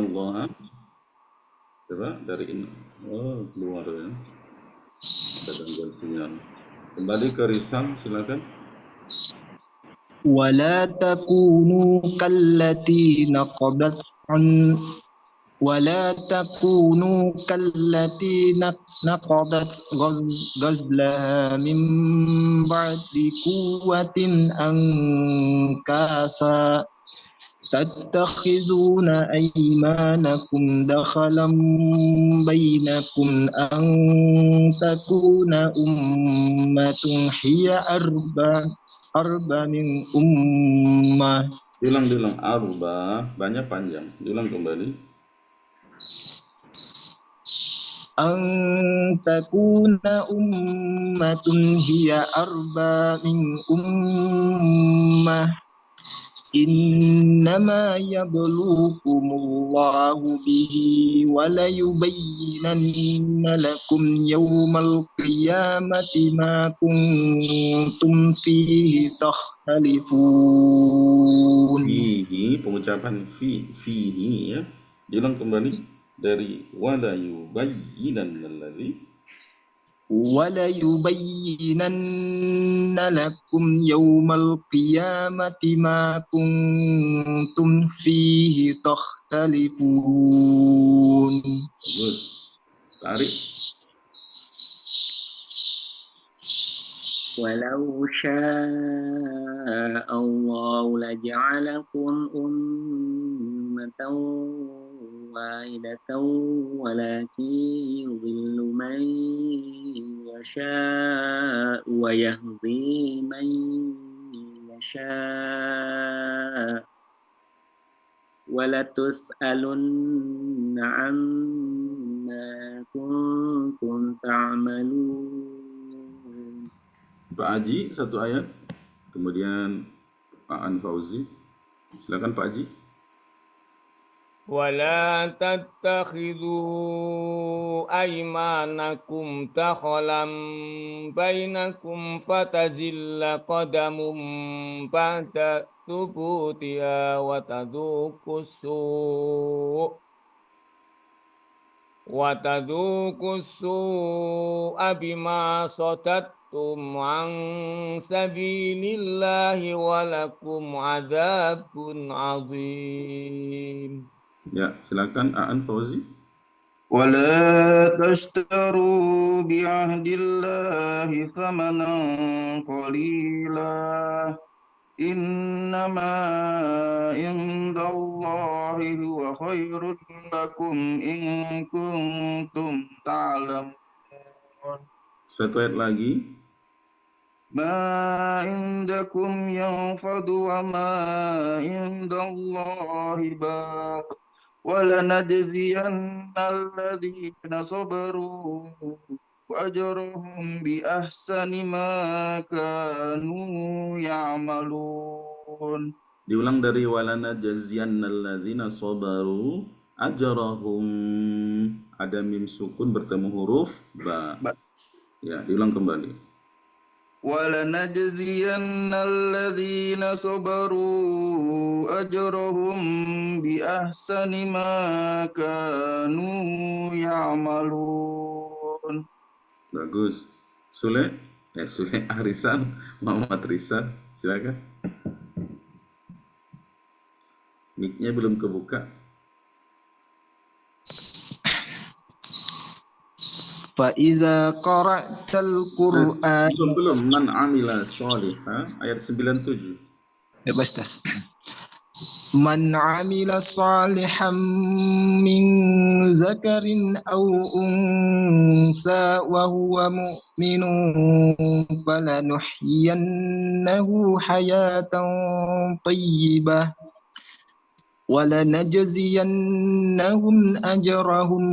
Allah. Coba dari ini. Oh, keluar ya. Ada gangguan sinyal. Kembali ke Rizal, silakan. ولا تكونوا كالتي نقضت عن ولا تكونوا كالتي نقضت غزلها من بعد قوة أنكاثا تتخذون أيمانكم دخلا بينكم أن تكون أمة هي أربع من أمة. Diulang arba, banyak panjang. Diulang kembali. أن تكون أمة هي أربع من أمة إنما يبلوكم الله به وليبينن لكم يوم القيامة ما كنتم فيه تختلفون. Fihi, pengucapan fihi ya. Diulang kembali dari wala yubayyinan alladzi. وليبينن لكم يوم القيامة ما كنتم فيه تختلفون. Bagus. Tarik. ولو شاء الله لجعلكم أمة واحدة ولكن يضل من يشاء ويهدي من يشاء ولتسألن عما كنتم تعملون. Pak Haji, satu ayat. Kemudian Pak An Fauzi. Silakan Pak Haji. ولا تتخذوا أيمانكم دخلا بينكم فتزل قدم بعد ثبوتها وتذوقوا السوء بما صددتم عن سبيل الله ولكم عذاب عظيم. Ya, silakan Aan Fauzi. ولا تشتروا بعهد الله ثمنا قليلا إنما عند الله هو خير لكم إن كنتم تعلمون. Satu ayat lagi. ما عندكم ينفد وما عند الله باق ولنجزين الذين صبروا أجرهم بأحسن ما كانوا يعملون. Diulang dari walana jaziannalladzina sabaru ajrahum. Ada mim sukun bertemu huruf ba. Ya, diulang kembali. وَلَنَجْزِيَنَّ الَّذِينَ صَبَرُوا أَجْرَهُمْ بِأَحْسَنِ مَا كَانُوا يَعْمَلُونَ. Bagus. Sule Arisan, Muhammad Rizal, silakan. Mic-nya belum kebuka. فإذا قرأت القرآن Belum man amila sholiha ayat 97. بس من عمل صالحا من ذكر أو أنثى وهو مؤمن فلنحيينه حياة طيبة ولنجزينهم أجرهم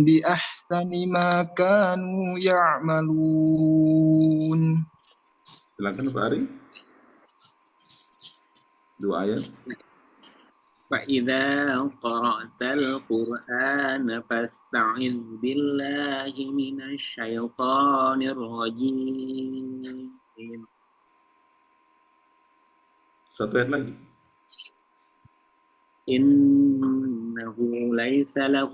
بأحسن ما كانوا يعملون. Silakan Pak Ari. 2 ayat. فإذا قرأت القرآن فاستعذ بالله من الشيطان الرجيم. Satu ayat lagi. إنه إنه ليس له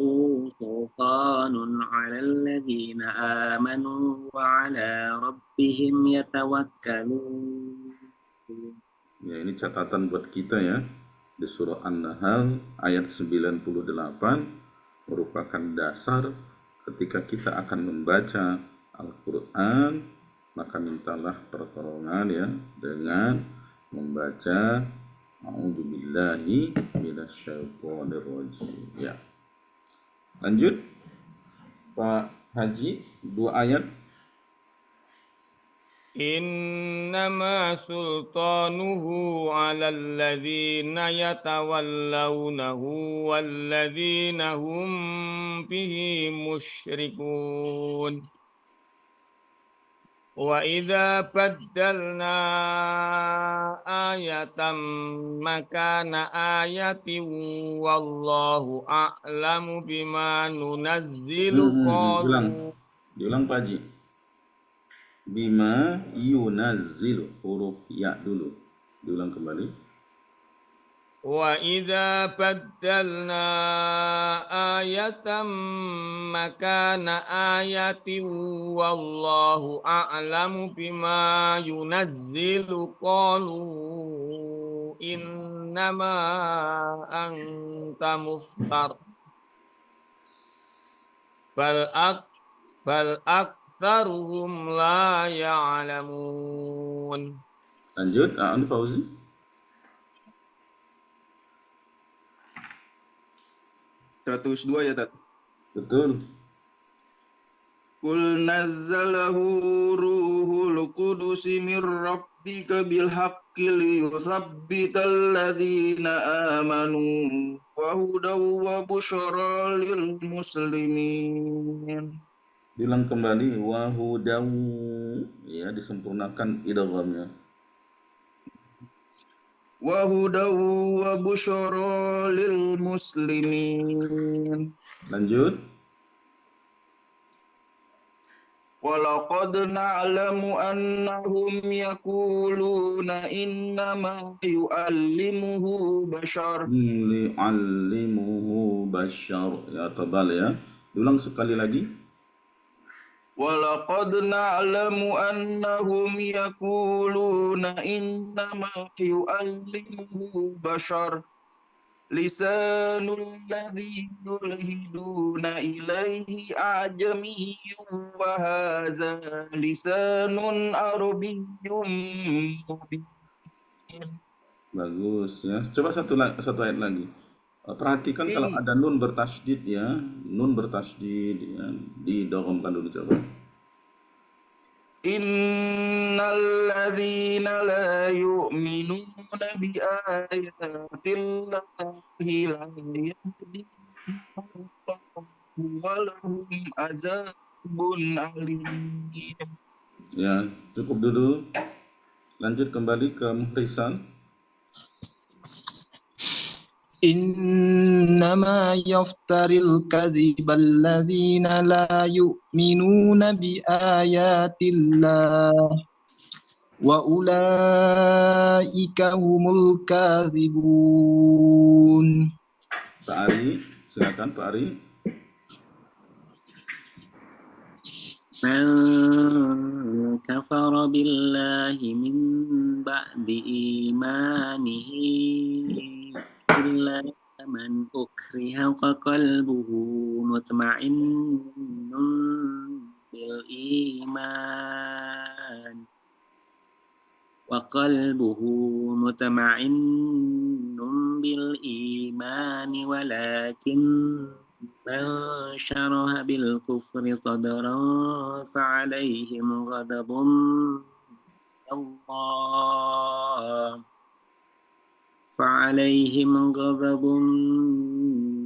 سلطان على الذين آمنوا وعلى ربهم يتوكلون. Ya, ini catatan buat kita ya. Di surah An-Nahl ayat 98 merupakan dasar ketika kita akan membaca Al-Quran, maka mintalah pertolongan ya dengan membaca A'udzubillahi minasyaitonirrajim. Ya. Lanjut Pak Haji, 2 ayat. Innama sultanuhu 'alal ladzina yatawallawnahu walladzina hum bihi musyrikun. Wa idza baddalna ayatan makana ayatin wallahu a'lamu bima nunazzilu qalu. Diulang Pak Haji. Bima yunazzilu, huruf ya dulu. Diulang kembali. Wa idza baddalna ayatan makana ayatin wallahu a'lamu bima yunazzilu qalu innama anta muftar bal aktsaruhum la ya'lamun. Lanjut, Aan Fauzi. Ratus 2 ya, Tat. Betul. Qul nazzalahu ruhul qudus min rabbika bil haqqi liyuthabbital ladzina amanu wa hudaw wa busyra lil muslimin. Diulang kembali, wahudaw, ya disempurnakan idghamnya. Wa hudaw wa busyra lil muslimin. Lanjut. Walaqad na'lamu annahum yaquluna innama yu'allimuhu bashar. Li'allimuhu bashar. Ya, tebal ya. Diulang sekali lagi. Walaqad na'lamu annahum yaquluna innama yu'allimuhu bashar. Lisanul ladzi yulhiduna ilaihi a'jamiyyun wa hadza lisanun arabiyyun mubin. Bagus ya. Coba satu ayat lagi. Perhatikan kalau ada nun bertasydid ya. Nun bertasydid ya. Didogomkan dulu coba. Innal ladzina la yu'minuna bi ayatillahi la yahdihim wa lahum azabun alim. Ya, cukup dulu. Lanjut kembali ke Muhrisan. إنما يفتري الكذب الذين لا يؤمنون بآيات الله وأولئك هم الكاذبون. Pak Ari, silakan Pak Ari. من كفر بالله من بعد إيمانه إلا من أكره وقلبه مطمئن بالإيمان ولكن من شرح بالكفر صدرا فعليهم غضب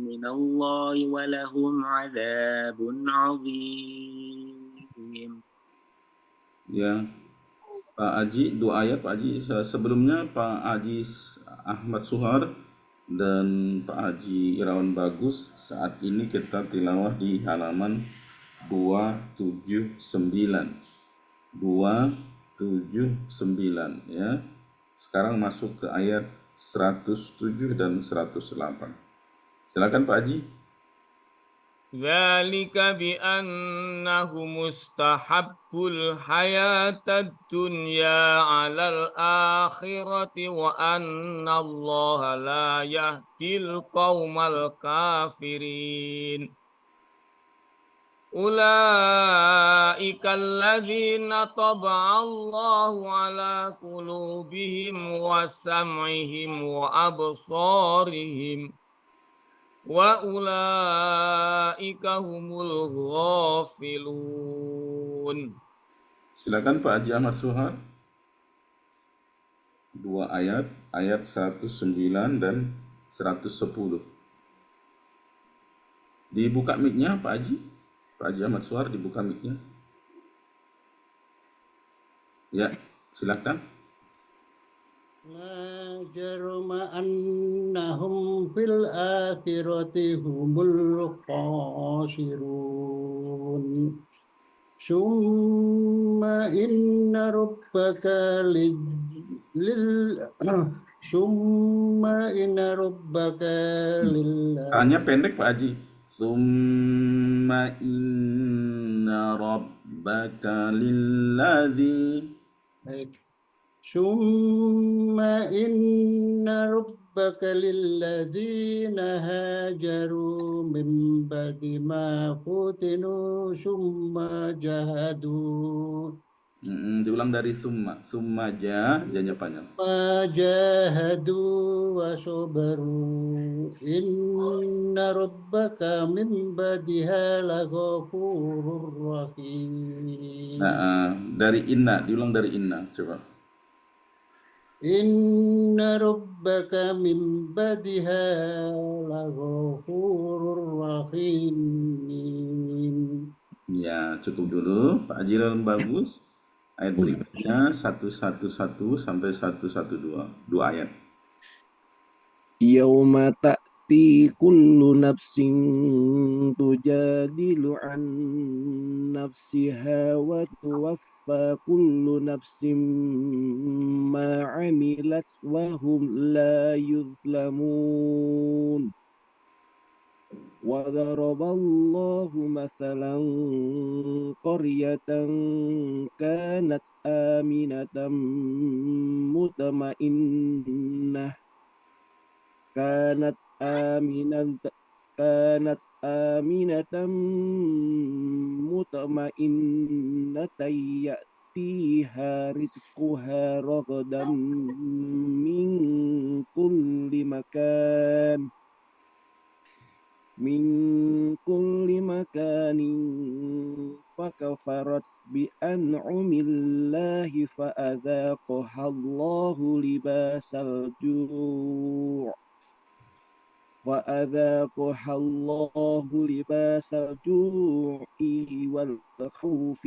من الله ولهم عذاب عظيم. Ya, Pak Haji, 2 ayat Pak Haji. Sebelumnya Pak Haji Ahmad Suhar dan Pak Haji Irawan Bagus. Saat ini kita tilawah di halaman 279. 279 ya. Sekarang masuk ke ayat 107 dan 108. Silakan Pak Haji. ذلك بأنه مستحب الحياة الدنيا على الآخرة وأن الله لا يهدي القوم الكافرين أولئك الذين طبع الله على قلوبهم وسمعهم وأبصارهم وأولئك هم الغافلون. Silakan Pak Haji Ahmad Suhar. 2 ayat, ayat 109 dan 110. Dibuka mic-nya Pak Haji. Pak Haji Ahmad Suhar dibuka mic-nya. Ya, silakan. لا جرم أنهم في الآخرة هم الخاسرون ثم إن ربك ثم إن ربك Tanya pendek Pak Haji. Summa inna rabbaka lilladzi. Baik. ثم إن ربك للذين هاجروا من بعد ما فتنوا ثم جاهدوا Diulang dari summa. Summa janya panjang. فجاهدوا وصبروا إن ربك من بعدها لغفور رحيم. Dari inna, diulang dari inna, coba. Inna rabbaka min ba'diha laghafurur rahim. Ya, cukup dulu. Pak Haji bagus. Ayat berikutnya 111 sampai 112. 2 ayat. Yauma ta'ti kullu nafsin tujadilu an nafsiha wa tuwaffa kullu nafsin ma 'amilat wa hum la yuzlamun. Wa daraballahu mathalan qaryatan kanat aminatan mutma'innah كانت آمنة مطمئنة يأتيها رزقها رغدا من كل مكان فكفرت بأنعم الله فأذاقها الله لباس الجوع والخوف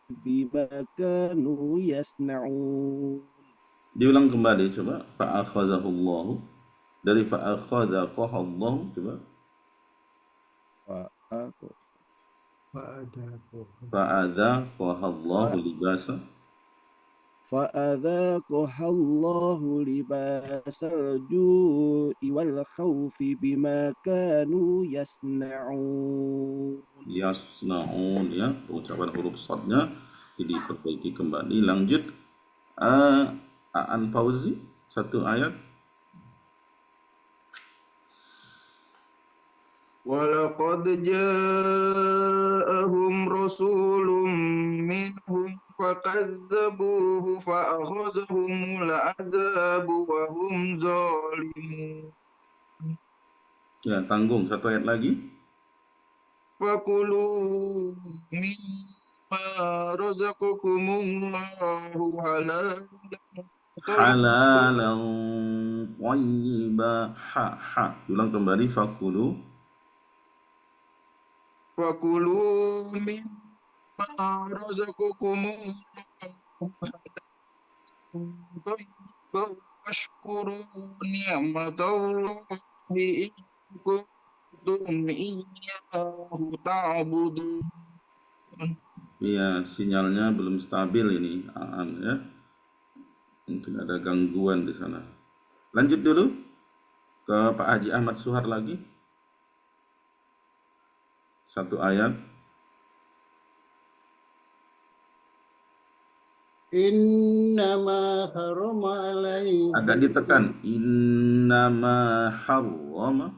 بما كانوا يصنعون. Diulang kembali coba. Fa'akhazahullahu. Dari fa'akhazaqahallahu coba. Fa'adzaqahallahu libasa. فأذاقها الله لباس الجوع والخوف بما كانوا يصنعون. Yasnaun, ya, pengucapan huruf shadnya diperbaiki kembali. Lanjut. Aan Fauzi, 1 ayat. ولقد جاءهم رسول منهم فكذبوه فأخذهم العذاب وهم ظالمون. Ya, tanggung 1 ayat lagi. فكلوا مما رزقكم الله Halalan thayyiba. Ulang kembali. فكلوا مما رزقكم الله طيبا واشكروا نعمة الله إن كنتم إياه تعبدون. Ya, sinyalnya belum stabil ini, ya. Mungkin ada gangguan di sana. Lanjut dulu ke Pak Haji Ahmad Suhar lagi. Satu ayat. Innama harama alaikum. Agak ditekan. Innama harrama.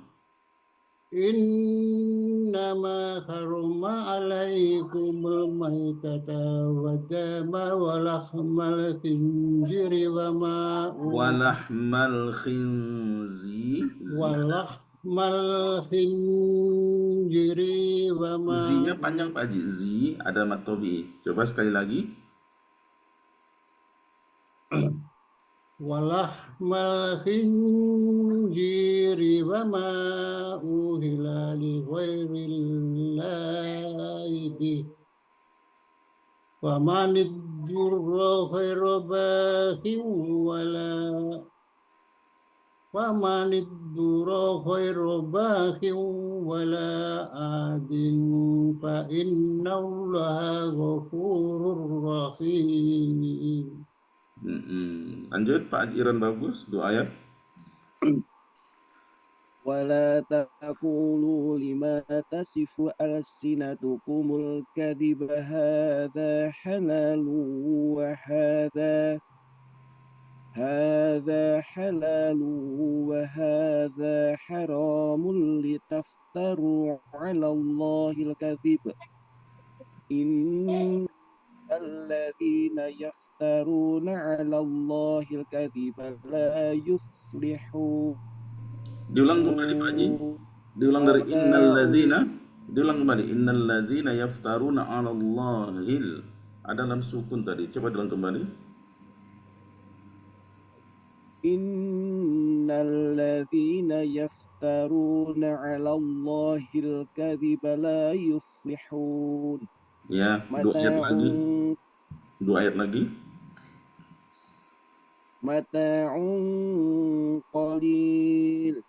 Innama harama alaikumul maitata wa dama wa lahmal khinziri wa ma Walahmal khinzi. wa lahmal khinziri wa ma Z-nya panjang Pak Haji. Z ada mat tobi. Coba sekali lagi. walahmal khinziri wa ma uhila li ghairillahi bih wa man iddurra ghairu baghin wala wa man iddurra ghairu baghin wala adin fa innallaha ghafurur rahim. Lanjut Pak Haji Iran Bagus, 2 ayat. ولا تقولوا لما تصف ألسنتكم الكذب هذا حلال حلال وهذا حرام لتفتروا على الله الكذب إن الذين يفترون على الله الكذب لا يفلحون. Diulang kembali Pak Haji. Diulang dari innalladzina. Diulang kembali innalladzina yaftaruna 'alallahil. Ada dalam sukun tadi. Coba diulang kembali. Innalladzina yaftaruna 'alallahil kadhiba la yuflihun. Ya, 2 ayat lagi. 2 ayat lagi. Mata'un qalil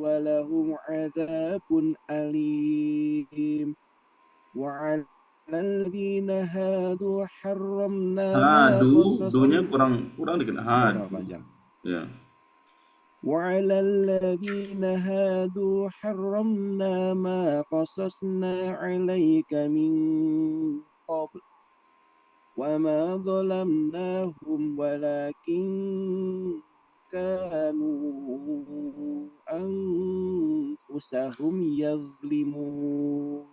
wa lahum 'adzabun alim. Wa 'alalladzina hadu harramna dunya kurang dikit. panjang. Ya. وعلى الذين هادوا حرمنا ما قصصنا عليك من قبل وما ظلمناهم ولكن كانوا أنفسهم يظلمون.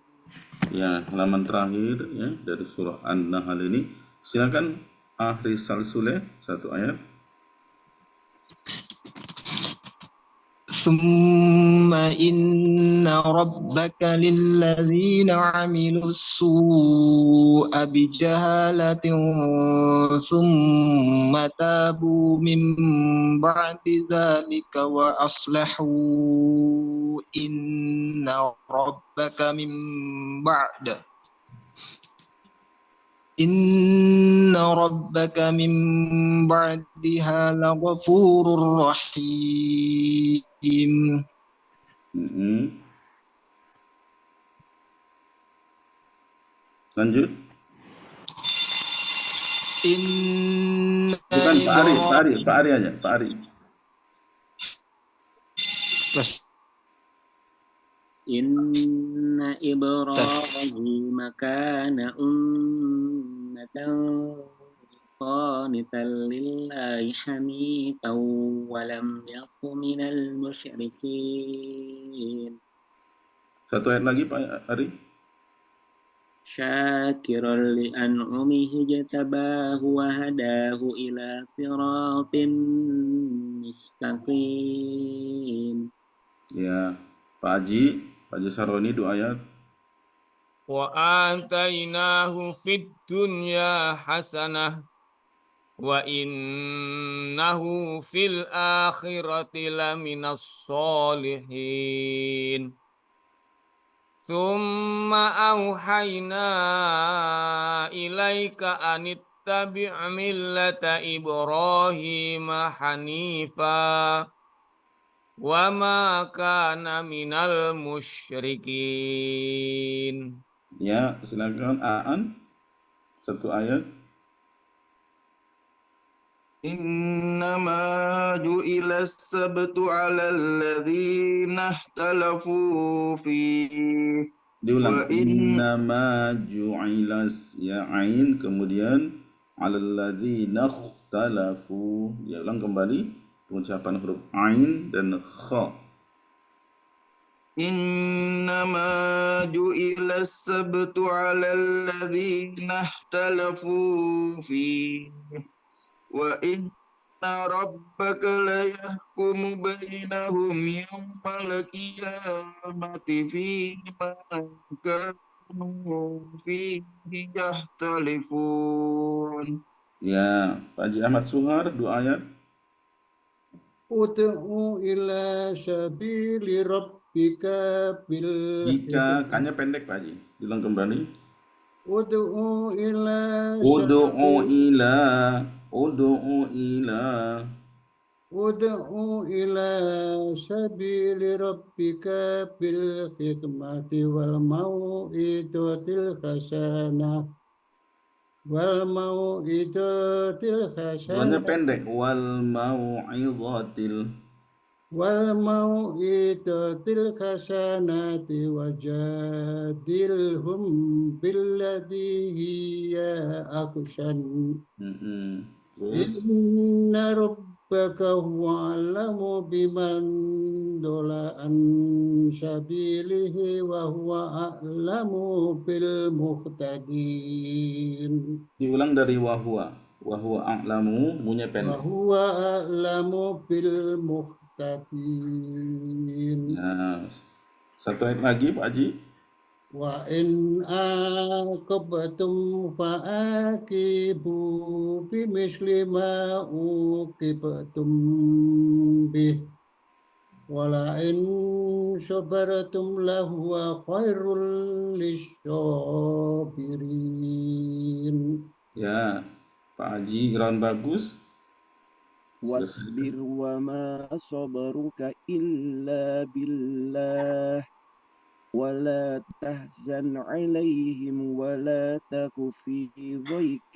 Ya, halaman terakhir ya dari surah An-Nahl ini. Silakan Ahri Salsuleh 1 ayat. ثم إن ربك للذين عملوا السوء بجهالة ثم تابوا من بعد ذلك وأصلحوا إن ربك من بعدها لغفور رحيم. Lanjut. Bukan Pak Ari aja, Pak Ari. Inna Ibrahim kana ummatan qanitan lillahi hanifan wa lam yakun minal musyrikin. 1 ayat lagi Pak Ari. Syakiran li an'umihi jatabahu wa hadahu ila siratin mustaqim. Ya, Pak Haji Saroni 2 ayat. Wa atainahu fid dunya hasanah wa innahu fil akhirati laminas solihin. Thumma auhayna ilaika anittabi' millata Ibrahim hanifa wa ma kana minal musyrikin. Ya, silakan Aan 1 ayat. إنما جعل السبت على الذين اختلفوا فيه Diulang. وإن Innama ju'ilas, ya ain, kemudian alalladzina ikhtalafu. Ya, ulang kembali pengucapan huruf ain dan kha. إنما جعل السبت على الذين اختلفوا فيه وإن ربك ليحكم بينهم يوم القيامة فيما كانوا فيه يختلفون. Ya, Pak Haji Ahmad Suhar, 2 ayat. Ud'u ila sabili rabbika bil Jika kanya pendek Pak Haji. Diulang kembali. Ud'u ila Ud'u sabili ila, ud'u ila. Ud'u ila sabili rabbika bil hikmati wal mau'izatil hasanah Duanya pendek. Wal mau'izatil. wal mau'izatil hasanati wajadilhum billati hiya ahsan. Terus Inna rabbaka huwa alamu biman dola an sabilihi wa huwa a'lamu bil muhtadin. diulang dari wahwa. Wahwa a'lamu, bunyi Wa pendek. huwa a'lamu bil muhtadin. Ya, satu ayat lagi Pak Haji. Wa in aqabtum fa'aqibu bimisli ma uqibtum bih wala in sabartum lahuwa khairul lissabirin. Ya, Pak Haji Irawan Bagus. Wasbir wa ma sabruka illa billah ولا تحزن عليهم ولا تك في ضيق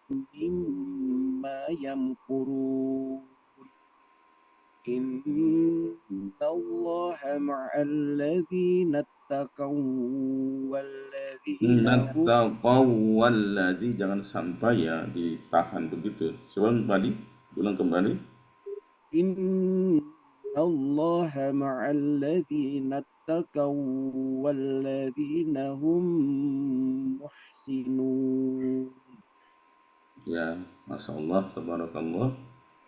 مما يمكرون إن الله مع الذين اتقوا والذين هم Nattaqawalladzi, jangan sampai ya ditahan begitu. Sebelum tadi ulang kembali. إن الله مع الذين اتقوا والذين هم محسنون. Ya, Masya Allah, tabarakallah.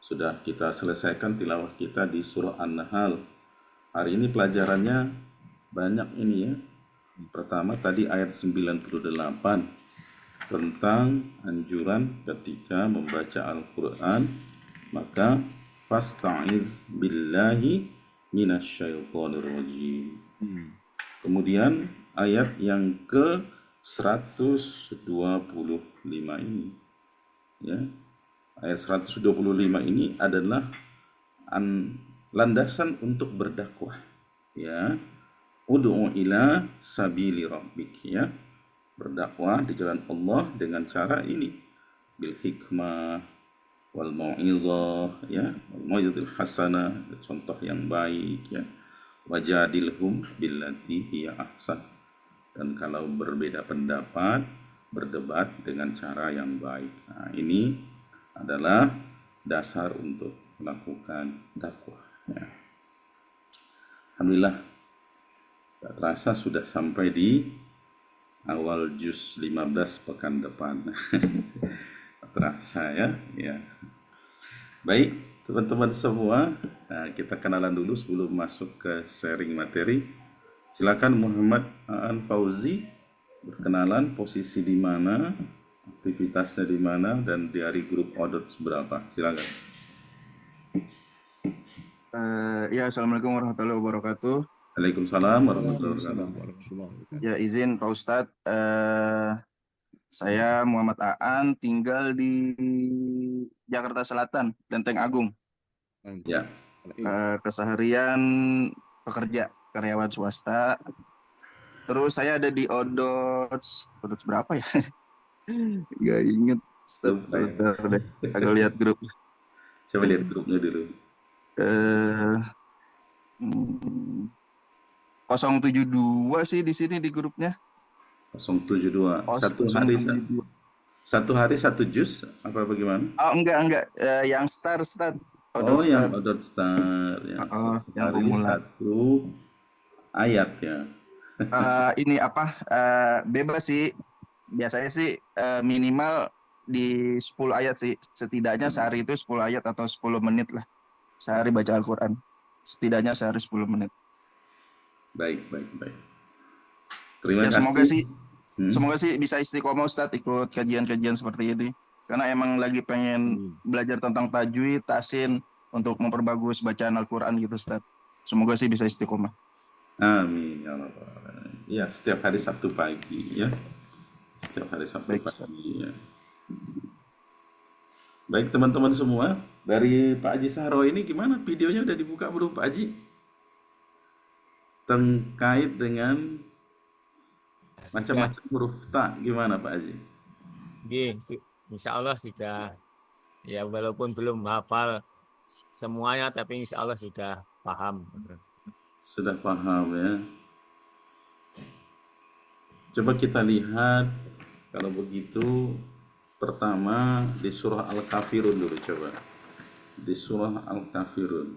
Sudah kita selesaikan tilawah kita di surah An-Nahl. Hari ini pelajarannya banyak ini ya. Pertama tadi ayat 98 tentang anjuran ketika membaca Al-Quran, maka fasta'idz billahi minasyaitonir rajim. Kemudian ayat yang ke 125 ini ya. Ayat 125 ini adalah landasan untuk berdakwah ya. Ud'u ila sabili rabbik ya. Berdakwah di jalan Allah dengan cara ini, bil hikmah wal mau'izah ya, wal mau'izatil hasanah, contoh yang baik ya. Wajadilhum billati hiya ahsan. Dan kalau berbeda pendapat, berdebat dengan cara yang baik. Nah, ini adalah dasar untuk melakukan dakwah ya. Alhamdulillah, tak terasa sudah sampai di awal juz 15 pekan depan. Terasa ya, ya. Baik, teman-teman semua, kita kenalan dulu sebelum masuk ke sharing materi. Silakan Muhammad Aan Fauzi berkenalan, posisi di mana, aktivitasnya di mana, dan dari grup Odots berapa. Silakan. Ya, assalamualaikum warahmatullahi wabarakatuh. Waalaikumsalam warahmatullahi wabarakatuh. Ya, izin Pak Ustadz, saya Muhammad Aan, tinggal di Jakarta Selatan, Lenteng Agung. Ya. Keseharian pekerja, karyawan swasta. Terus saya ada di Odots berapa ya? Gak inget. Ustaz, Lupa ya. sebentar deh. Agak lihat grup. Coba lihat grupnya dulu. Eh, hmm, 072 sih di sini di grupnya. 072. Oh, Satu hari satu juz apa bagaimana? Oh, enggak. Yang star, Ustaz. Odot Oh, yang star. Odot Star ya. Satu Yang hari pemula. satu ayat ya. Ini apa? Bebas sih. Biasanya sih minimal di 10 ayat sih. Setidaknya sehari itu 10 ayat atau 10 menit lah. Sehari baca Al-Quran. Setidaknya sehari 10 menit. Baik. Terima Ya kasih. semoga sih bisa istiqomah Ustadz ikut kajian-kajian seperti ini. Karena emang lagi pengen belajar tentang tajwid, tahsin untuk memperbagus bacaan Al-Quran gitu Ustadz. Semoga sih bisa istiqomah. Amin ya Rabbal Alamin. Ya, setiap hari Sabtu pagi ya. Setiap hari Sabtu Baik, Ustadz. pagi ya. Baik teman-teman semua, dari Pak Haji Sahro ini gimana? Videonya udah dibuka belum Pak Haji? Terkait dengan macam-macam huruf ta, gimana Pak Haji? Insya Allah sudah, ya walaupun belum hafal semuanya, tapi insya Allah sudah paham. Sudah paham ya. Coba kita lihat, kalau begitu pertama di surah Al-Kafirun dulu coba. Di surah Al-Kafirun.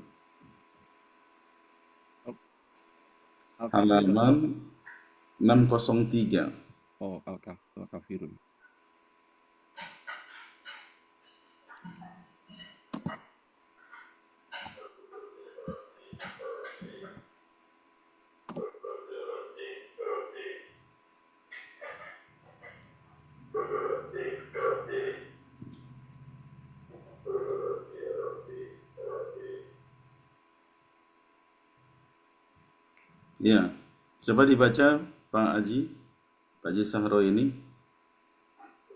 Halaman 603. Oh, Al-Kafirun. Ya, coba dibaca Pak Haji Sahro ini.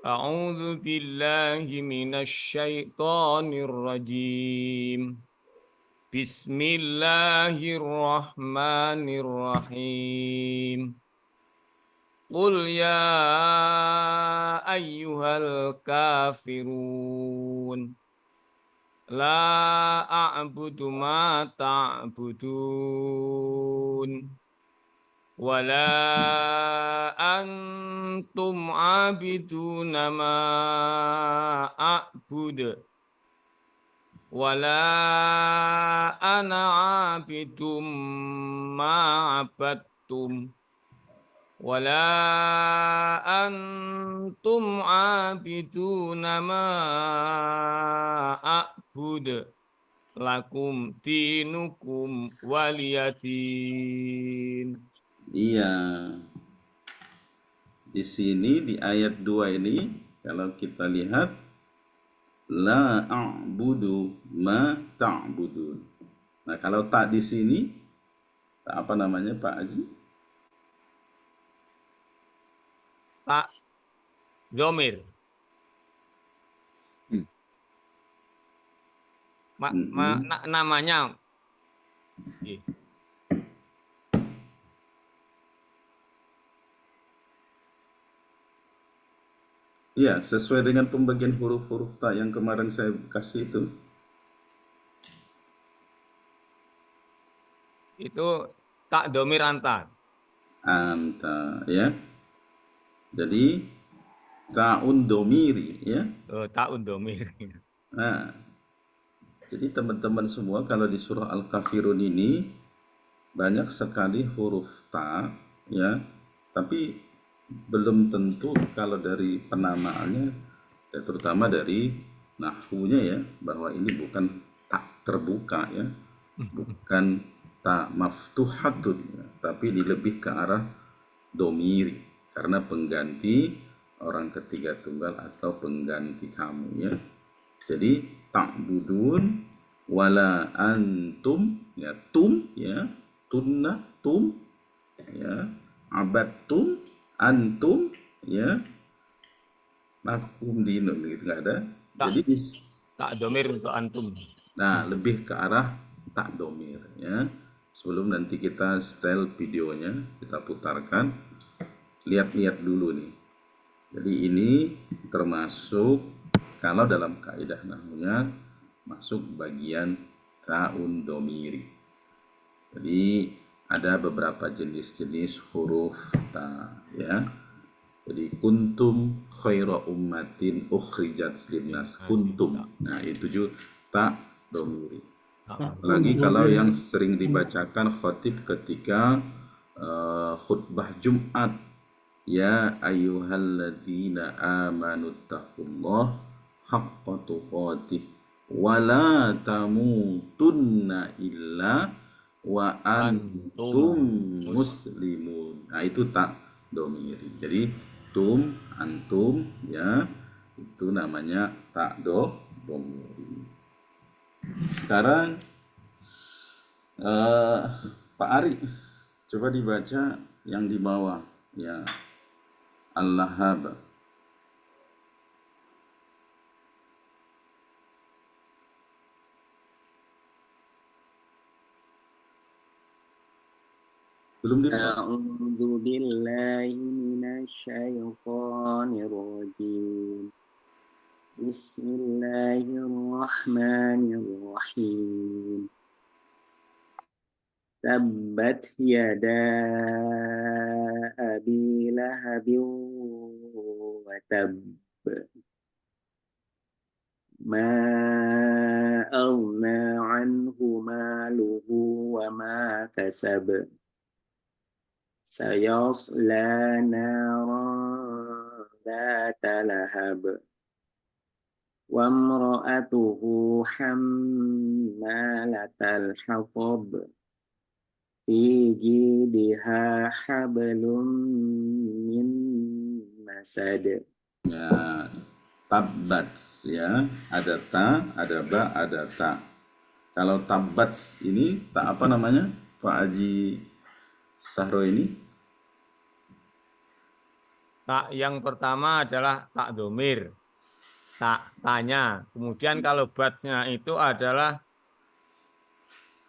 A'udzu billahi minasyaitonir rajim. Bismillahirrahmanirrahim. Qul ya ayyuhal kafirun. La a'budu ma ta'budun. Wala antum abiduna ma a'bud. Wala ana abidum ma abadtum. Wala antum abiduna ma a'bud. Lakum dinukum waliyadin. Iya. Di sini di ayat 2 ini kalau kita lihat la a'budu ma ta'budun. Nah, kalau tak di sini apa namanya Pak Haji? Pak Domir. Namanya. Iya, sesuai dengan pembagian huruf-huruf ta yang kemarin saya kasih itu. Itu tak domir anta. Anta, ya. Jadi ta'un domiri, ya. Ta'un domir. Nah, jadi teman-teman semua kalau di surah Al-Kafirun ini banyak sekali huruf ta, ya. Tapi belum tentu kalau dari penamaannya, ya, terutama dari nahwunya ya, bahwa ini bukan tak terbuka ya, bukan tak maftuhatun, ya, tapi lebih ke arah domiri karena pengganti orang ketiga tunggal atau pengganti kamu ya. Jadi ta'budun wala antum ya, tum ya, tunna tum ya, abadtum antum ya, makum dino gitu nggak ada. Jadi tak domir untuk antum. Nah, lebih ke arah tak domir ya. Sebelum nanti kita setel videonya, kita putarkan, lihat-lihat dulu nih. Jadi ini termasuk kalau dalam kaidah nahwunya masuk bagian ta'un domiri. Jadi ada beberapa jenis-jenis huruf ta, ya. Jadi kuntum khaira ummatin ukhrijat linnas, kuntum. Nah, itu juga ta domiri. Apalagi kalau yang sering dibacakan khotib ketika khutbah Jumat, ya ayyuhalladzina amanu taqullah haqqa tuqatih wa la tamutunna illa wa antum muslimun. Nah, itu tak domiri. Jadi tum, antum, ya, itu namanya tak domiri. Sekarang Pak Ari, coba dibaca yang di bawah, ya, Al-Lahab. Belum dibaca. A'udzu billahi minasyaitonir rajim. Bismillahirrahmanirrahim. Tabbat yada abi lahabin wa tabb. Ma aghna anhu maluhu wa ma kasab. Sayasla naran dhata lahab. Wa imra'atuhu hammalatal hatab. Fi jidha hablum min masad. Ya, tabbat, ya, ada ta, ada ba, ada ta. Kalau tabbat ini tak apa namanya, Pak Haji Sahro ini? Tak yang pertama adalah tak domir, tak tanya. Kemudian kalau batnya itu adalah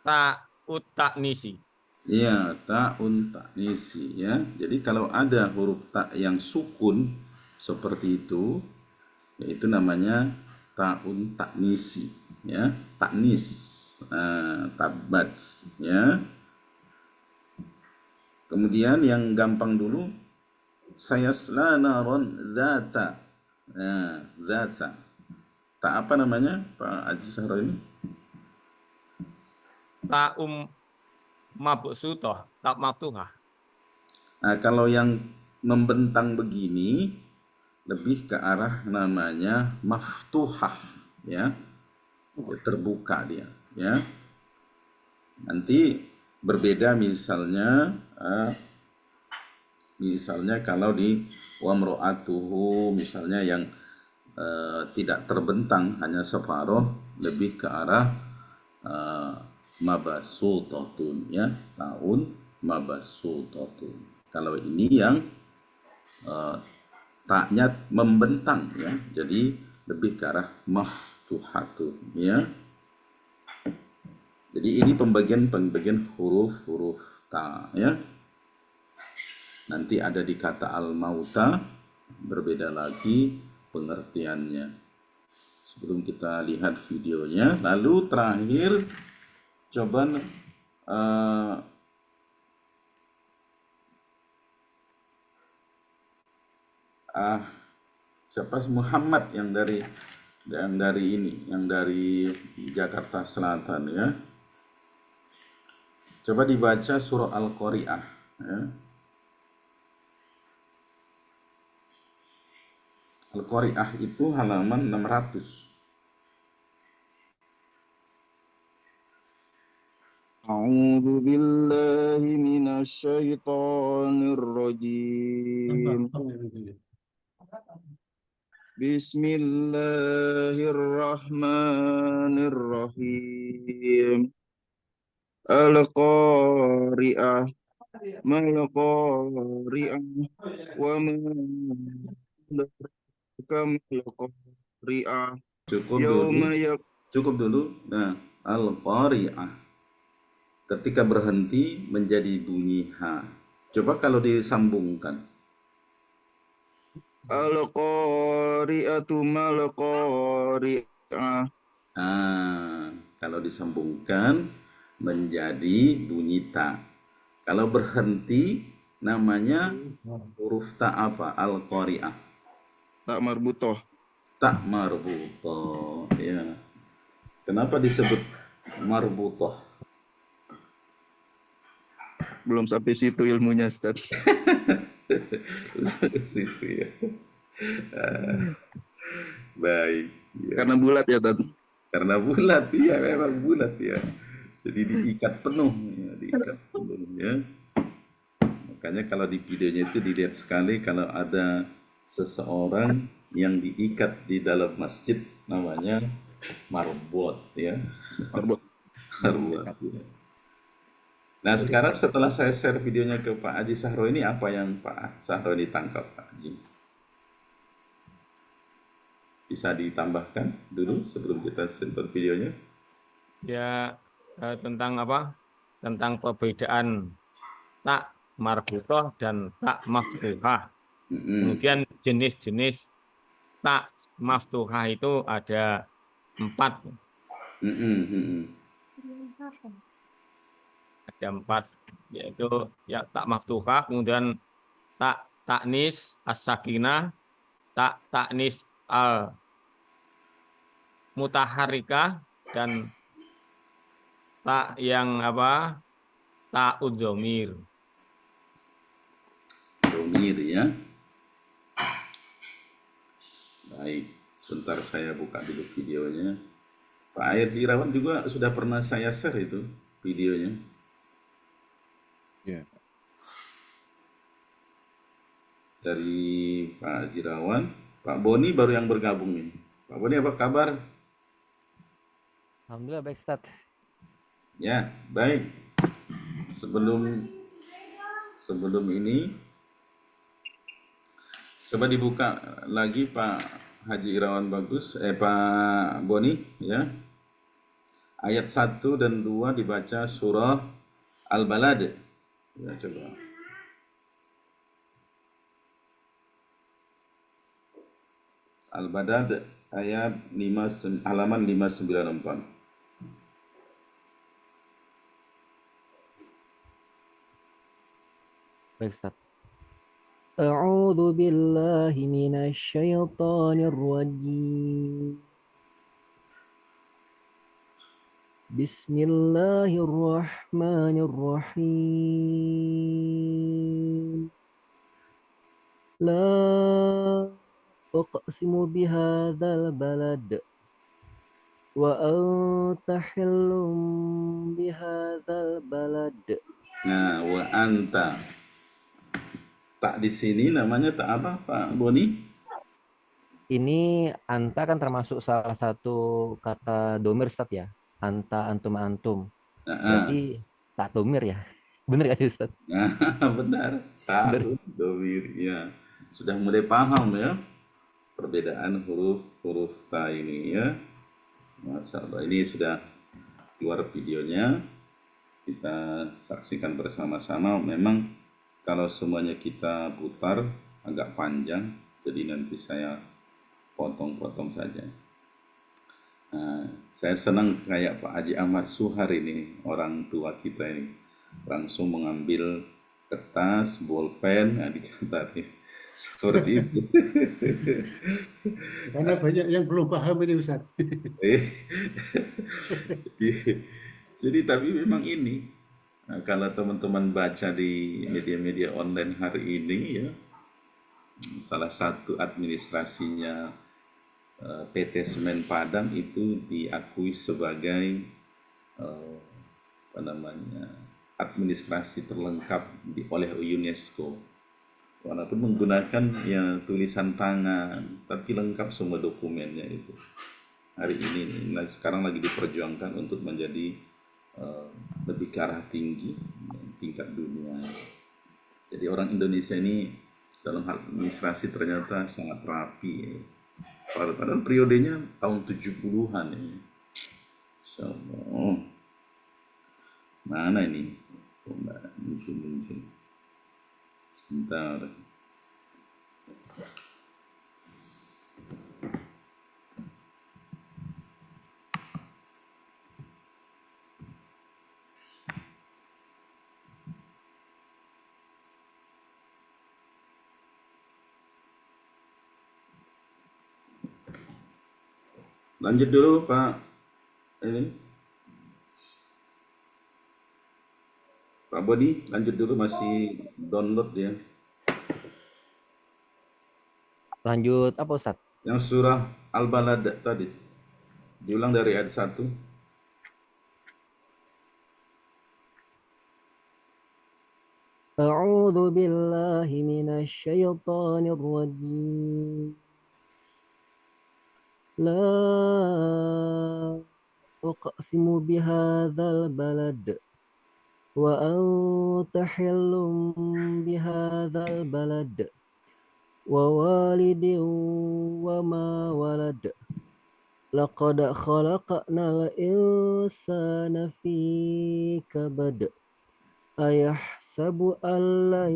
tak utaknisi. Iya, ta'un taknisi, ya. Jadi kalau ada huruf ta yang sukun seperti itu, yaitu namanya ta'un taknisi, ya, taknis. Tabbat, ya. Kemudian yang gampang dulu, sayasla naron dzata. Nah, dzata. Tak apa namanya, Pak Haji Sahro ini? Tak mabsutoh, tak maftuhah. Nah, kalau yang membentang begini lebih ke arah namanya maftuhah, ya. Terbuka dia, ya. Nanti berbeda misalnya kalau di wamro'atuhu misalnya yang tidak terbentang, hanya separuh, lebih ke arah mabasutotun, ya, tahun mabasutotun. Kalau ini yang taknya membentang, ya, jadi lebih ke arah maftuhatun, ya. Jadi ini pembagian huruf ta, ya. Nanti ada di kata al-mauta, berbeda lagi pengertiannya. Sebelum kita lihat videonya, lalu terakhir coba siapa Muhammad yang dari Jakarta Selatan, ya. Coba dibaca surah Al-Qari'ah, ya. Al-Qari'ah itu halaman 600. A'udzu billahi minasyaitonir rajim. Bismillahirrahmanirrahim. Al-Qari'ah, mal-Qari'ah, wa ma adraka mal-Qari'ah. Cukup dulu. Nah, Al-Qari'ah ketika berhenti menjadi bunyi ha. Coba kalau disambungkan. Al-qari'atu mal-qari'ah. Kalau disambungkan menjadi bunyi ta. Kalau berhenti namanya huruf ta apa? Al-qari'ah. Tak marbutoh. Tak marbutoh. Ya. Kenapa disebut marbutoh? Belum sampai situ ilmunya, Ustaz. Situ ya. Baik. Ya. Karena bulat ya, Tad. Karena bulat, ya memang bulat ya. Jadi diikat penuh, ya, diikat penuh ya. Makanya kalau di videonya itu dilihat sekali kalau ada seseorang yang diikat di dalam masjid namanya marbot ya. Marbot. Marbot. Ya. Nah sekarang setelah saya share videonya ke Pak Haji Sahro ini apa yang Pak Sahro ini tangkap Pak Haji? Bisa ditambahkan dulu sebelum kita simpan videonya? Ya, tentang apa? Tentang perbedaan tak marbutoh dan tak maftuhah. Kemudian jenis-jenis tak maftuhah itu ada 4. Ada 4, yaitu ya tak maftuhah, kemudian tak taknis as-sakinah, tak taknis al mutaharrikah, dan tak yang apa? Tak udhomir. Domir ya. Baik, sebentar saya buka dulu videonya. Pak Air Jirawan juga sudah pernah saya share itu videonya. Ya. Dari Pak Jirawan, Pak Boni baru yang bergabung nih. Pak Boni apa kabar? Alhamdulillah baik, Ustaz. Ya, baik. Sebelum ini coba dibuka lagi Pak Haji Irawan Bagus, Pak Boni ya. Ayat 1 dan 2 dibaca surah Al-Balad. Ya, coba. Al-Balad ayat 5, halaman 594. Baik, Ustaz. A'udzu billahi minasyaitonir rajim. Bismillahirrahmanirrahim. La uqsimu bihadzal balad wa anta hillum bihadzal balad. Nah, wa anta. Tak di sini namanya tak apa, Pak Boni? Ini anta kan termasuk salah satu kata domir, Ustaz ya. Anta, antum, antum. Berarti tak domir ya. Bener gak sih, Ustaz? Nah, benar. Tak domir ya. Sudah mulai paham ya perbedaan huruf ta ini ya. Masya Allah, ini sudah keluar videonya. Kita saksikan bersama-sama. Memang kalau semuanya kita putar agak panjang, jadi nanti saya potong-potong saja. Nah, saya senang kayak Pak Haji Ahmad Suhar ini, orang tua kita ini, langsung mengambil kertas, bolpen, nah dicatat ya. Seperti itu. Karena banyak yang belum paham ini, Ustaz. Jadi tapi memang ini, nah, kalau teman-teman baca di media-media online hari ini ya, salah satu administrasinya PT Semen Padang itu diakui sebagai administrasi terlengkap oleh UNESCO. Walaupun menggunakan ya tulisan tangan, tapi lengkap semua dokumennya itu. Hari ini sekarang lagi diperjuangkan untuk menjadi lebih ke arah tinggi tingkat dunia. Jadi orang Indonesia ini dalam hal administrasi ternyata sangat rapi ya. Padahal periodenya tahun 70-an ya. Insyaallah. Mana ini? Muncul. Sebentar. Lanjut dulu Pak ini Pak Bodi, lanjut dulu masih download ya. Lanjut apa Ustadz? Yang surah Al-Balad tadi. Diulang dari ayat 1. A'udzu billahi minasyaitonir rajim. La uqsimu bihadzal balad wa anta hillum bihadzal balad wa walidin wa ma walad. Laqad khalaqnal insana fi kabad. Ayahsabu an lan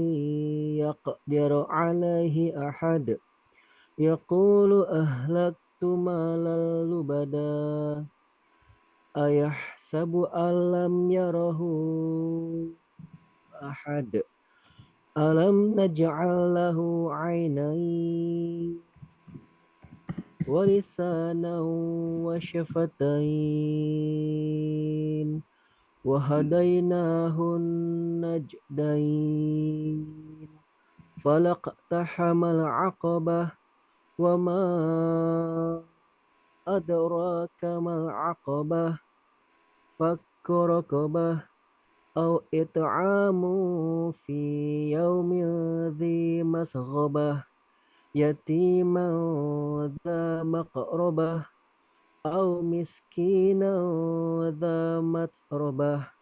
yaqdiru alaihi ahad. Yaqulu ahlaktu malan lubada. Ayahsabu an lam yarahu ahad. Alam naj'al lahu 'ainayn wa lisanan wa syafatain wa hadainahun najdain falaqtahamal 'aqabah wa ma adraka mal 'aqabah fakku raqabah aw it'amu fi yaumin dhi masghabah yatiman dha maqrabah aw miskinan dha matrabah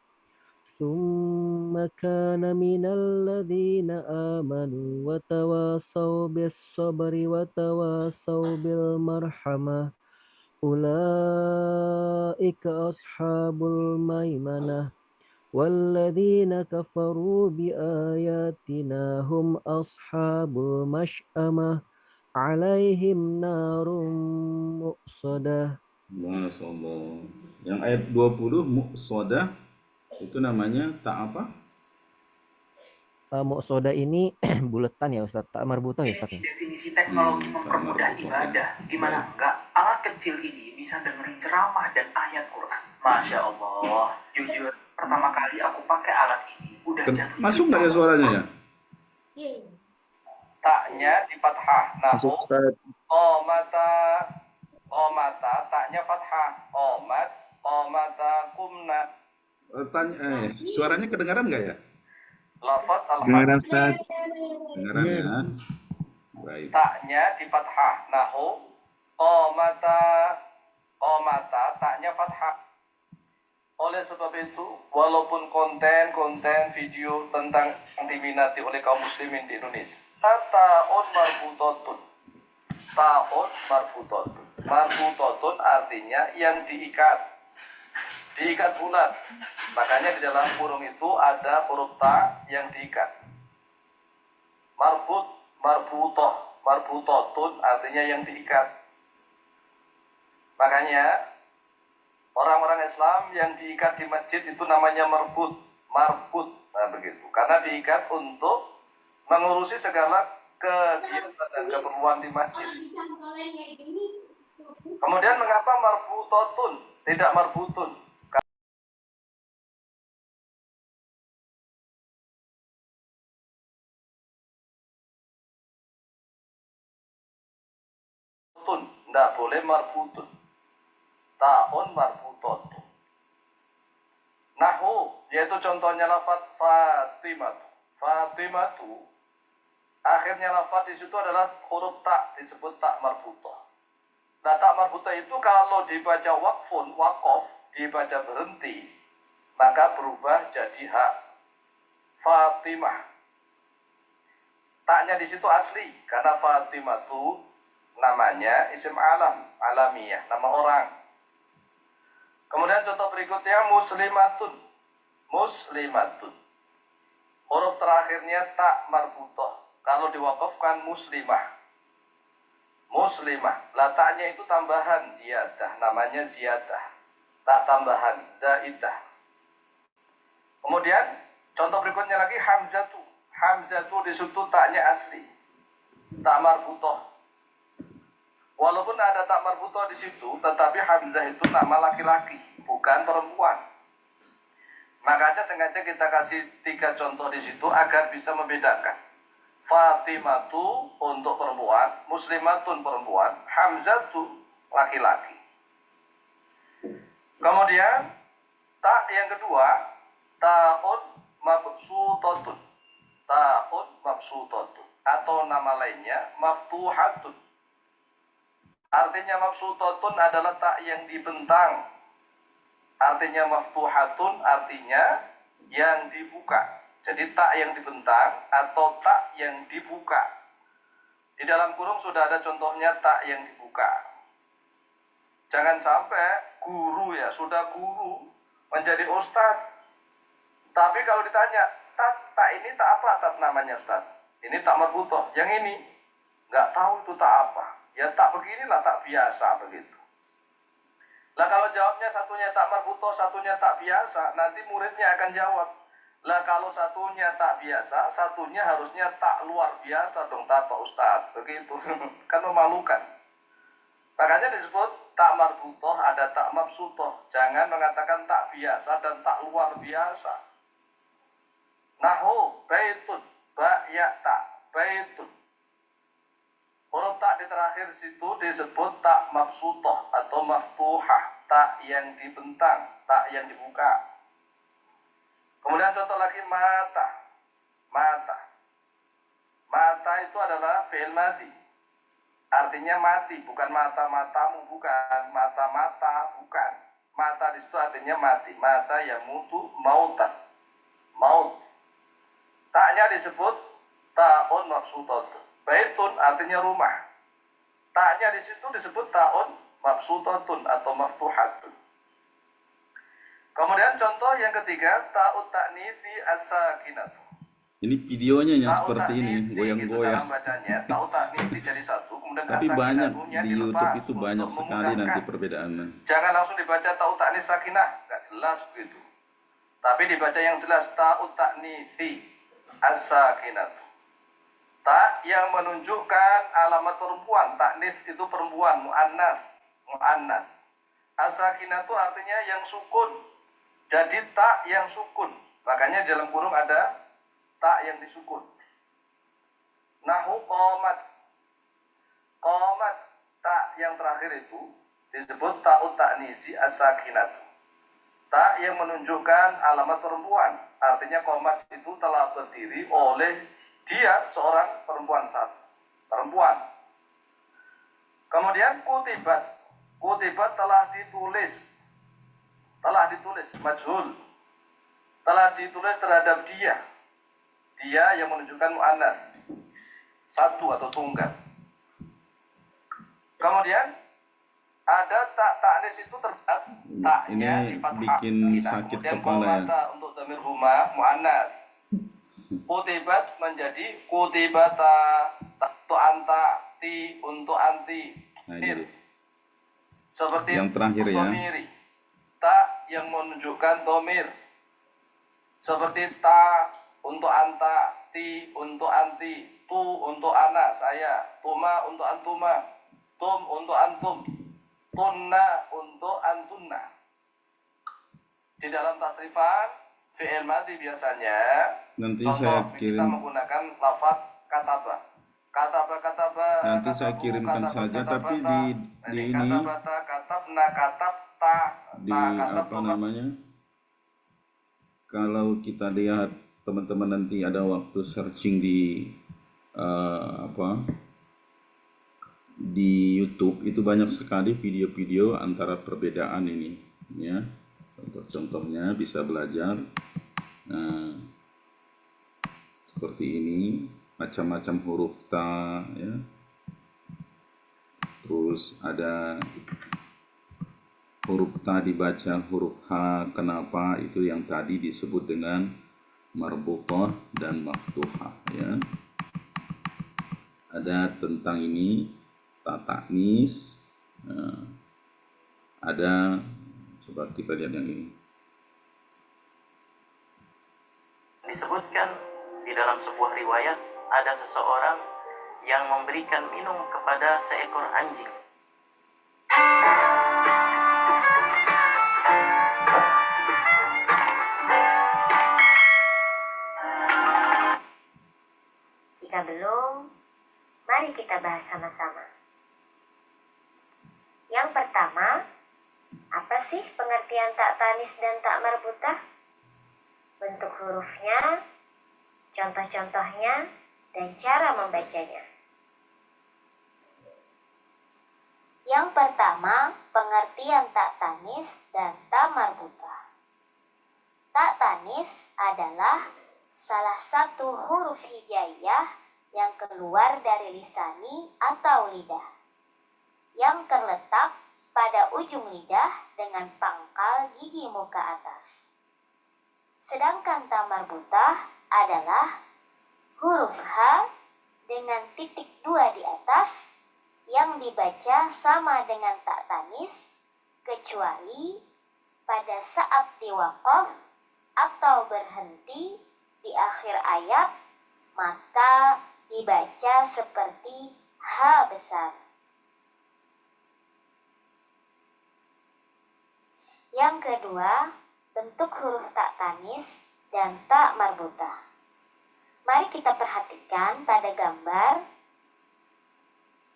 thumma kana minal ladzina amanu wa tawasaw bis sabri wa tawasaw bil marhamah ulaika ashabul maimanah walladzina kafaru biayatina hum ashabul mash'amah alaihim narum muqsadah. Masya Allah. Yang ayat 20 muqsadah itu namanya tak apa? Muqsadah ini buletan ya Ustaz, tak marbutah ya Ustaz. Definisi teknologi mempermudah ibadah. Gimana enggak? Alat kecil ini bisa dengerin ceramah dan ayat Quran. Masya Allah. Jujur, pertama kali aku pakai alat ini udah jatuh. Masuk nggak ya suaranya ya? Taknya di fathah. Nahu. Omata. Taknya fathah. Omata kumna. Suaranya kedengaran nggak ya? Lafaz Dengaran Ustaz. Kedengaran ya. Baik. taknya di fathah. Nahu qamata taknya fathah. Oleh sebab itu, walaupun konten video tentang yang diminati oleh kaum muslimin di Indonesia, ta'un marbutotun. Ta'un marbutotun. Marbutotun artinya yang diikat bulat. Makanya di dalam burung itu ada huruf ta yang diikat. Marbutotun artinya yang diikat. Makanya orang-orang Islam yang diikat di masjid itu namanya marbut. Nah begitu. Karena diikat untuk mengurusi segala kegiatan dan keperluan di masjid. Kemudian mengapa marbutotun tidak marbutun? Tidak boleh marbutun. Ta'un marbutotun. Nahu, yaitu contohnya lafaz Fatimatu. Akhirnya lafaz di situ adalah huruf ta, disebut tak marbutoh. Nah, tak marbutoh itu kalau dibaca waqaf, dibaca berhenti, maka berubah jadi hak. Fatimah. Taknya di situ asli karena Fatimatu namanya isim alamiah, nama orang. Kemudian contoh berikutnya muslimatun. Huruf terakhirnya tak marbutoh. Kalau diwakafkan muslimah. Letaknya itu tambahan ziyadah, namanya ziyadah. Tak tambahan zaidah. Kemudian contoh berikutnya lagi hamzatu. Hamzatu di situ taknya asli. Tak marbutoh. Walaupun ada tak marbutoh di situ, tetapi Hamzah itu nama laki-laki, bukan perempuan. Makanya sengaja kita kasih 3 contoh di situ agar bisa membedakan. Fatimatu untuk perempuan, Muslimatun perempuan, Hamzatu laki-laki. Kemudian tak yang kedua, ta'un mabsutatun. Ta'un mabsutatun atau nama lainnya maftuhatun. Artinya mabsutatun adalah tak yang dibentang. Artinya maftuhatun artinya yang dibuka. Jadi tak yang dibentang atau tak yang dibuka. Di dalam kurung sudah ada contohnya tak yang dibuka. Jangan sampai guru ya, sudah guru menjadi ustadz. Tapi kalau ditanya, tak ini tak apa tak namanya ustadz? Ini tak marbutoh, yang ini nggak tahu itu tak apa. Ya tak beginilah, tak biasa begitu. Lah kalau jawabnya satunya tak marbutoh, satunya tak biasa, nanti muridnya akan jawab. Lah kalau satunya tak biasa, satunya harusnya tak luar biasa dong, tak ustadz, begitu. Kan memalukan. Makanya disebut tak marbutoh, ada tak mabsutoh. Jangan mengatakan tak biasa dan tak luar biasa. Nahu baitun, ba ya tak baitun. Huruf tak di terakhir situ disebut tak mabsutoh atau maftuhah, tak yang dibentang, tak yang dibuka. Kemudian contoh lagi mata. Mata. Mata itu adalah fi'il madhi. Artinya mati, bukan mata-matamu, bukan mata-mata, bukan. Mata di situ artinya mati. Mata yang mutu mautan. Maut. Taknya disebut ta'un mabsutatun. Baitun artinya rumah. Taknya di situ disebut ta'un mabsutatun atau maftuhatun. Kemudian contoh yang ketiga, ta'ut ta'nifi as-sakinatu. Ini videonya yang Ta'ut seperti ini, ta'nifi itu goyang-goyang. cara bacanya, ta'ut ta'nifi jadi satu, kemudian Tapi banyak as-sakinatunya di YouTube dilepas itu untuk banyak sekali nanti memudahkan. perbedaannya. Jangan langsung dibaca ta'ut ta'nis sakinah, nggak jelas begitu. Tapi dibaca yang jelas, ta'ut ta'nifi as-sakinatu. Tak yang menunjukkan alamat perempuan. Taknif itu perempuan, mu'annath. Mu'annath. As-sakinatu artinya yang sukun. Jadi tak yang sukun. Makanya di dalam kurung ada tak yang disukun. Nahu qomat. Qomat, tak yang terakhir itu disebut ta'ut ta'nisi as-sakinatu. Tak yang menunjukkan alamat perempuan. Artinya qomat itu telah berdiri oleh dia seorang perempuan satu. Perempuan. Kemudian kutibat. Kutibat telah ditulis. Telah ditulis. Majhul. Telah ditulis terhadap dia. Dia yang menunjukkan mu'annath. Satu atau tunggal. Kemudian ada tak ta'nis itu taknya Ini di fathah. bikin sakit Kemudian kepala ya. komata untuk dhamir huma mu'annath. Kutibat menjadi kutibata, untuk anta, ti untuk anti. Nah, ini Seperti yang terakhir ya. domiri. Ta yang menunjukkan domir. Seperti ta untuk anta, ti untuk anti, tu untuk anak saya, tuma untuk antuma, tum untuk antum, tunna untuk antunna. Di dalam tasrifan fi'il madhi biasanya Nanti contoh saya kita kirim. menggunakan lafaz kataba. Kataba. Nanti saya katabu, kirimkan kataba, saja, katabata. tapi di ini katabata, katabna, katabta, di katabtu, apa namanya? Kalau kita lihat teman-teman nanti ada waktu searching di di YouTube itu banyak sekali video-video antara perbedaan ini, ya. Contoh-contohnya bisa belajar. Nah, seperti ini, macam-macam huruf ta, ya. Terus ada huruf ta dibaca huruf ha, kenapa? Itu yang tadi disebut dengan marbuthah dan maftuhah, ya. Ada tentang ini ta ta'nis. Nah, ada, coba kita lihat yang ini. Disebutkan di dalam sebuah riwayat ada seseorang yang memberikan minum kepada seekor anjing. Jika belum, mari kita bahas sama-sama. Yang pertama, apa sih pengertian tak tanis dan tak marbutah? Bentuk hurufnya, contoh-contohnya, dan cara membacanya. Yang pertama, pengertian tak tanis dan tak marbutah. Tak tanis adalah salah satu huruf hijaiyah yang keluar dari lisani atau lidah, yang terletak pada ujung lidah dengan pangkal gigi muka atas. Sedangkan ta marbutah adalah huruf H dengan titik 2 di atas yang dibaca sama dengan tak tanis, kecuali pada saat diwaqaf atau berhenti di akhir ayat, maka dibaca seperti H besar. Yang kedua, bentuk huruf tak tanis dan tak marbutah. Mari kita perhatikan pada gambar.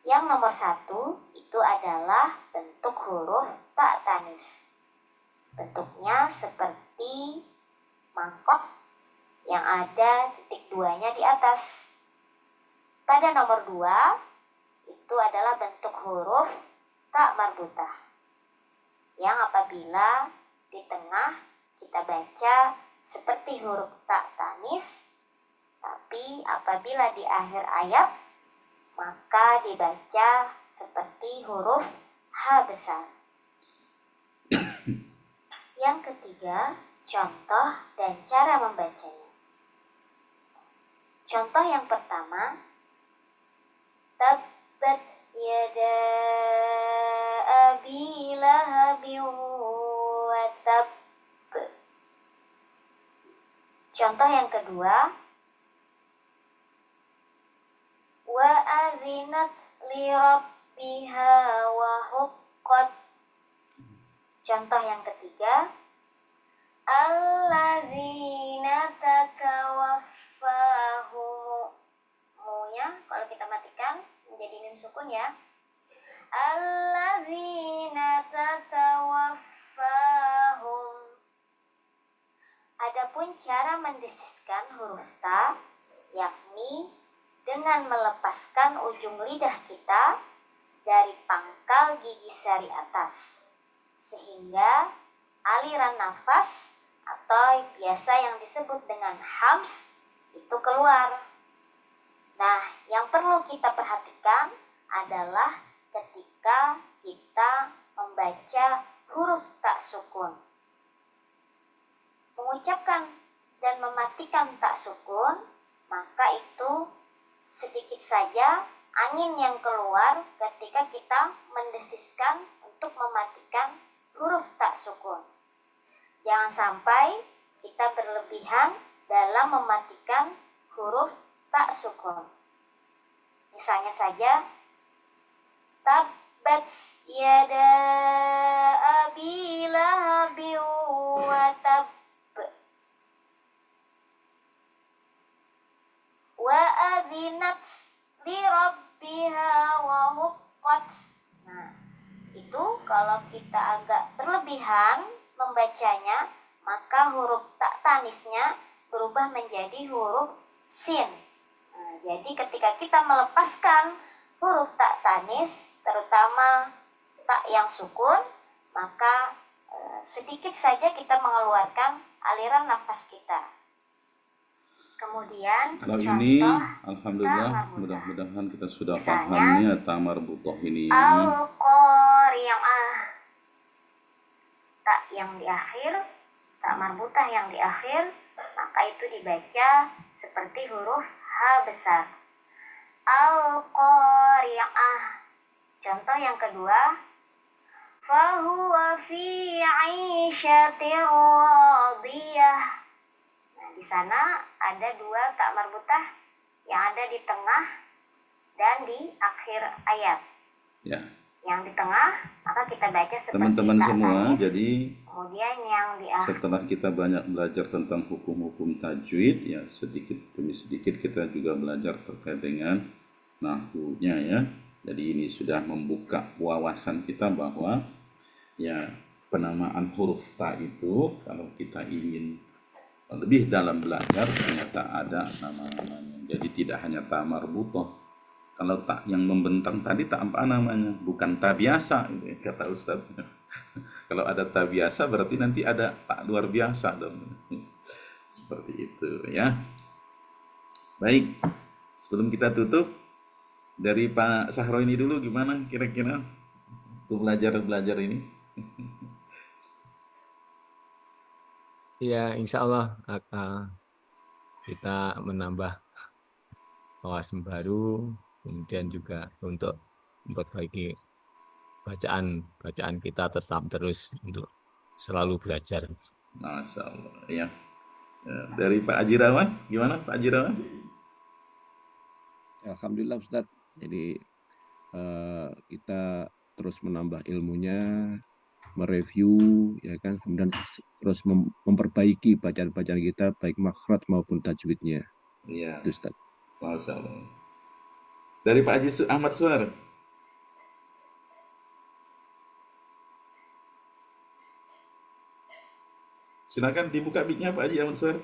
Yang nomor 1 itu adalah bentuk huruf tak tanis. Bentuknya seperti mangkok yang ada titik 2-nya di atas. Pada nomor 2 itu adalah bentuk huruf tak marbutah, yang apabila di tengah kita baca seperti huruf tak tanis, tapi apabila di akhir ayat maka dibaca seperti huruf H besar. Yang ketiga, contoh dan cara membacanya. Contoh yang pertama, tabbat yada abi lahabin wa tab. Contoh yang kedua, wa azinat li rabbiha wa huqqat. Contoh yang ketiga, allazina tatawaffahum. Mu-nya kalau kita matikan menjadi mim sukun ya. Allazina tatawaffahum. Adapun cara mendesiskan huruf ta, yakni dengan melepaskan ujung lidah kita dari pangkal gigi sari atas, sehingga aliran nafas atau biasa yang disebut dengan hams itu keluar. Nah, yang perlu kita perhatikan adalah ketika kita membaca huruf tak sukun. Mengucapkan dan mematikan tak sukun, maka itu sedikit saja angin yang keluar ketika kita mendesiskan untuk mematikan huruf tak sukun. Jangan sampai kita berlebihan dalam mematikan huruf tak sukun. Misalnya saja, tabbat yada abi lahabin wa tab. Wa adzinat li rabbiha wa huqqat. Nah, itu kalau kita agak berlebihan membacanya, maka huruf tak tanisnya berubah menjadi huruf sin. Nah, jadi ketika kita melepaskan huruf tak tanis, terutama tak yang sukun, maka sedikit saja kita mengeluarkan aliran nafas kita. Kemudian Kalau contoh ini, alhamdulillah, mudah-mudahan kita sudah paham ya ta marbutah ini ya. Al-Qari'ah. Tak yang di akhir, tak marbutah yang di akhir, maka itu dibaca seperti huruf H besar. Al-Qari'ah. Contoh yang kedua, fahuwa fi 'isyatin radiyah. Nah, di sana ada dua tak marbutah yang ada di tengah dan di akhir ayat. Ya. yang di tengah maka kita baca seperti Teman-teman tak semua, tanis. jadi Kemudian yang di akhir setelah kita banyak belajar tentang hukum-hukum tajwid, ya sedikit demi sedikit kita juga belajar terkait dengan nahwunya ya. Jadi ini sudah membuka wawasan kita bahwa ya penamaan huruf ta itu kalau kita ingin lebih dalam belajar ternyata ada nama-namanya. Jadi tidak hanya ta marbutoh. Kalau tak yang membentang tadi tak apa namanya? Bukan ta biasa, kata Ustaz. Kalau ada ta biasa berarti nanti ada tak luar biasa dong. Seperti itu ya. Baik, sebelum kita tutup, dari Pak Sahro ini dulu gimana kira-kira untuk belajar ini? Ya, insya Allah kita menambah wawasan baru, kemudian juga untuk memperbaiki bacaan kita tetap terus untuk selalu belajar. Masya Allah ya. Dari Pak Haji Rawan, gimana Pak Haji Rawan? Alhamdulillah Ustadz. Jadi kita terus menambah ilmunya, mereview, ya kan, kemudian terus memperbaiki bacaan-bacaan kita, baik makhraj maupun tajwidnya. Iya. Itu Ustadz. Masya Allah. Dari Pak Haji Ahmad Suhar. Silakan dibuka mic-nya Pak Haji Ahmad Suhar.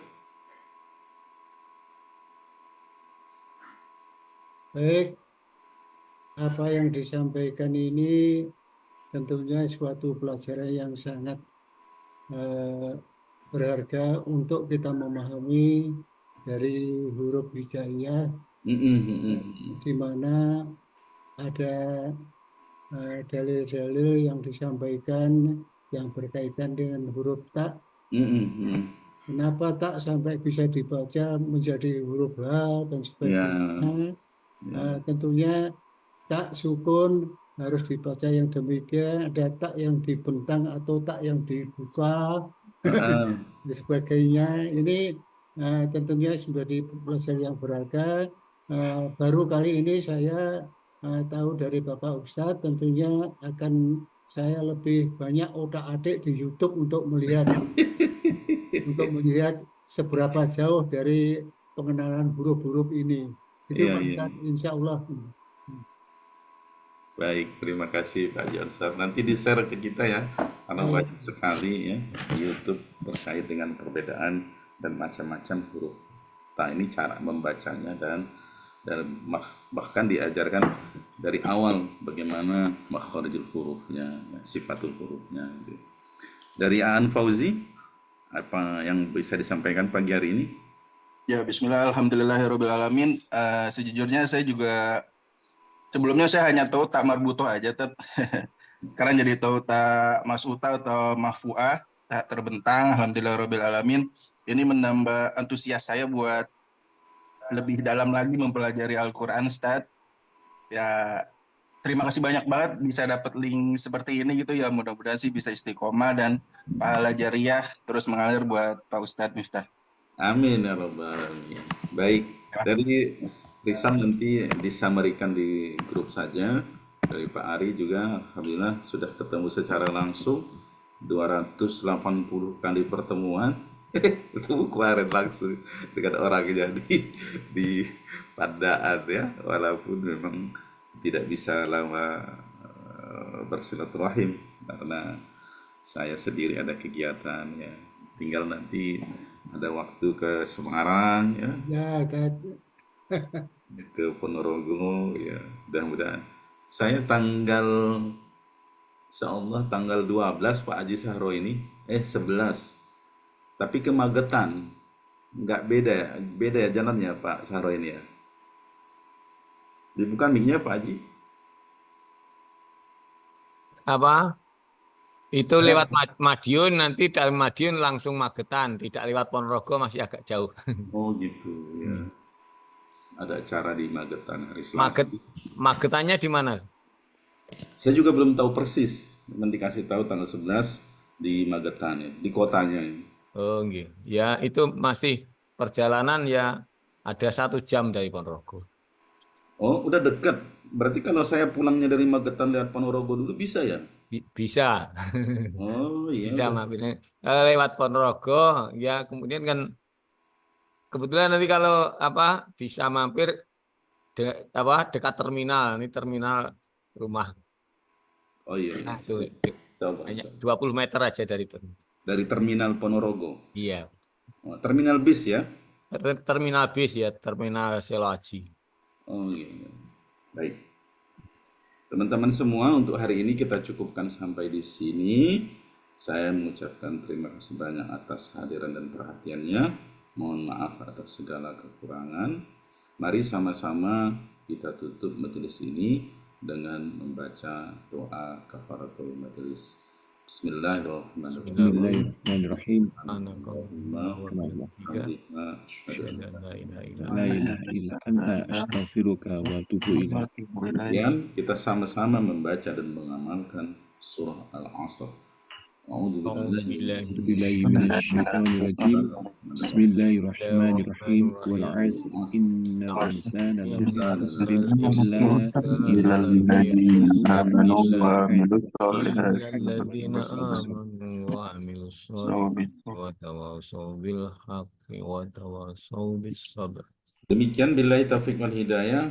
Baik, apa yang disampaikan ini tentunya suatu pelajaran yang sangat berharga untuk kita memahami dari huruf hijaiyah, di mana ada dalil-dalil yang disampaikan yang berkaitan dengan huruf ta. Kenapa tak sampai bisa dibaca menjadi huruf H dan sebagainya. Tentunya tak sukun harus dibaca yang demikian, ada tak yang dibentang atau tak yang dibuka dan sebagainya. Ini tentunya menjadi pelajaran yang berharga. Baru kali ini saya tahu dari Bapak Ustadz, tentunya akan saya lebih banyak otak-atik di YouTube untuk melihat seberapa jauh dari pengenalan huruf-huruf ini. Itu Pak Ustadz, insya Allah. Baik, terima kasih Pak Haji Ansar. Nanti di-share ke kita ya, karena banyak sekali ya di YouTube terkait dengan perbedaan dan macam-macam huruf ta ini, cara membacanya dan bahkan diajarkan dari awal bagaimana makharijul hurufnya, sifatul hurufnya. Dari Aan Fauzi, apa yang bisa disampaikan pagi hari ini? Ya, bismillah, alhamdulillahirrahmanirrahim. Sejujurnya saya juga, sebelumnya saya hanya tahu tak marbutoh aja, sekarang jadi tahu tak mas'utah atau mahfu'ah, tak terbentang, alhamdulillahirrahmanirrahim. Ini menambah antusias saya buat lebih dalam lagi mempelajari Al-Quran, Ustadz. Ya, terima kasih banyak banget bisa dapat link seperti ini gitu ya, mudah-mudahan sih bisa istiqomah dan pahala jariah terus mengalir buat Pak Ustadz Miftah. Amin ya rabbal alamin. Baik, dari Risam nanti disamarikan di grup saja. Dari Pak Ari juga alhamdulillah sudah ketemu secara langsung 280 kali pertemuan. Ketemu kemarin langsung dengan orang jadi di Pandaan ya, walaupun memang tidak bisa lama bersilaturahim karena saya sendiri ada kegiatan ya. Tinggal nanti ada waktu ke Semarang ya. Ke Ponorogo ya, mudah-mudahan. Saya insyaallah tanggal 12 Pak Haji Sahro ini 11. Tapi ke Magetan. Enggak beda ya jalannya Pak Sahro ini ya. Dibuka mic-nya Pak Haji. Apa? Itu lewat Madiun, nanti dari Madiun langsung Magetan, tidak lewat Ponorogo, masih agak jauh. Oh gitu ya. Ada acara di Magetan hari Selasa. Magetannya di mana? Saya juga belum tahu persis. Nanti dikasih tahu tanggal 11 di Magetan ya, di kotanya. Oh gitu. Ya itu masih perjalanan ya, ada 1 jam dari Ponorogo. Oh udah dekat Berarti kalau saya pulangnya dari Magetan lewat Ponorogo dulu bisa ya? Bisa. Oh iya. Bisa mampirnya. Kalau lewat Ponorogo, ya kemudian kan kebetulan nanti kalau apa bisa mampir dekat terminal. Ini terminal rumah. Oh iya. Nah, itu Coba. hanya 20 meter aja dari terminal. Dari terminal Ponorogo. Iya. Oh, terminal bis ya? Terminal bis ya, terminal Seloaji. Oh iya. Baik. Teman-teman semua, untuk hari ini kita cukupkan sampai di sini. Saya mengucapkan terima kasih banyak atas hadiran dan perhatiannya. Mohon maaf atas segala kekurangan. Mari sama-sama kita tutup majelis ini dengan membaca doa kafaratul majelis. Bismillahirrahmanirrahim. La ilaha illa anta astaghfiruka wa atubu ilaik. Kemudian kita sama-sama membaca dan mengamalkan surah Al-Asr. A'udzubillahi minasyaitonir rajim. Bismillahirrahmanirrahim. Wal 'asr innal insana lafi khusrin illa alladhina amanu wa 'amilus solihati wa 'amilus solihati wa tawassaw bil haqqi wa tawassaw bis sabr. Demikian billahi taufiq wal hidayah.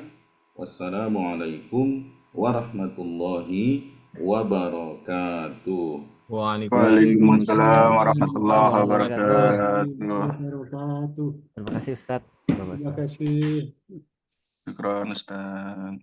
Wassalamualaikum warahmatullahi wabarakatuh. Waalaikumsalam warahmatullahi wabarakatuh. Terima kasih Ustadz. Terima kasih. Syukron Ustaz.